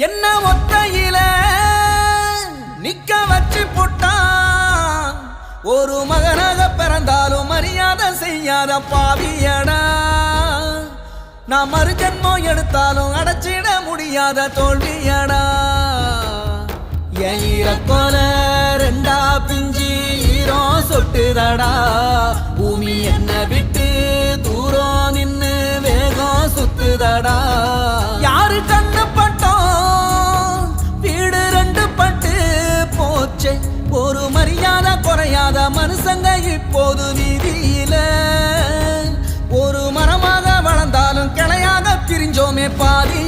என்ன ஒத்தையில நிக்க வச்சு போட்டான். ஒரு மகனாக பிறந்தாலும் மரியாதை செய்யாத பாவியடா. நான் மறுஜன்மம் எடுத்தாலும் அடைச்சிட முடியாத தோல்வியடா. என் ஈரக்கோல ரெண்டா பிஞ்சி ஈரோ சொட்டுதடா. பூமி என்ன விட்டு தூரம் நின்னு வேகம் சுத்துதடா. யாரு கண்ணு பட்டோம் வீடு ரெண்டு பட்டு போச்சே. ஒரு மரியாதை குறையாத மனுஷங்க இப்போது வீதியில. ஒரு மரமாக வளர்ந்தாலும் கிளையாக பிரிஞ்சோமே பாதி